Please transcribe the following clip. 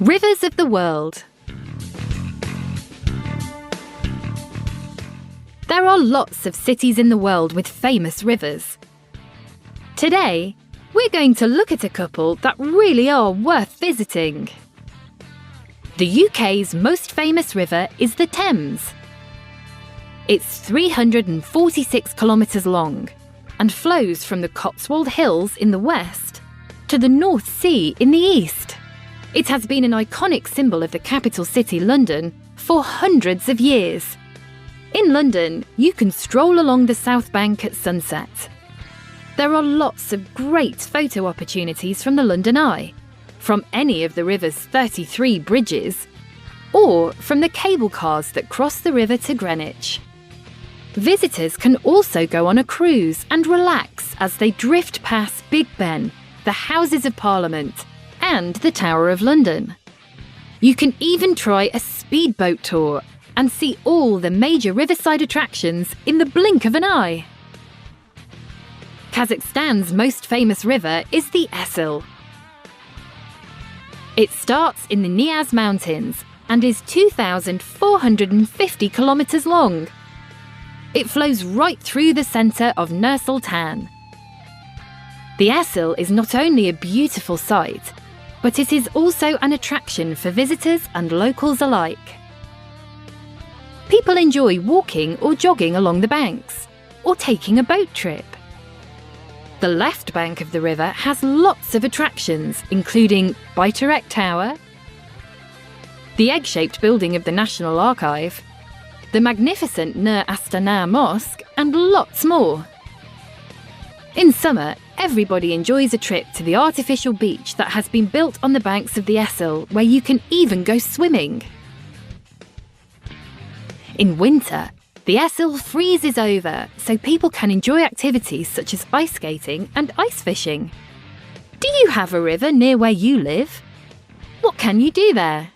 Rivers of the world. There are lots of cities in the world with famous rivers. Today, we're going to look at a couple that really are worth visiting. The UK's most famous river is the Thames. It's 346 kilometres long and flows from the Cotswold Hills in the west to the North Sea in the east. It has been an iconic symbol of the capital city, London, for hundreds of years. In London, you can stroll along the South Bank at sunset. There are lots of great photo opportunities from the London Eye, from any of the river's 33 bridges, or from the cable cars that cross the river to Greenwich. Visitors can also go on a cruise and relax as they drift past Big Ben, the Houses of Parliament, and the Tower of London. You can even try a speedboat tour and see all the major riverside attractions in the blink of an eye. Kazakhstan's most famous river is the Esil. It starts in the Niaz Mountains and is 2,450 kilometres long. It flows right through the centre of Nur-Sultan. The Esil is not only a beautiful sight, but it is also an attraction for visitors and locals alike. People enjoy walking or jogging along the banks, or taking a boat trip. The left bank of the river has lots of attractions, including Bayturek Tower, the egg-shaped building of the National Archive, the magnificent Nur-Astana Mosque, and lots more. In summer, everybody enjoys a trip to the artificial beach that has been built on the banks of the Esil, where you can even go swimming. In winter, the Esil freezes over, so people can enjoy activities such as ice skating and ice fishing. Do you have a river near where you live? What can you do there?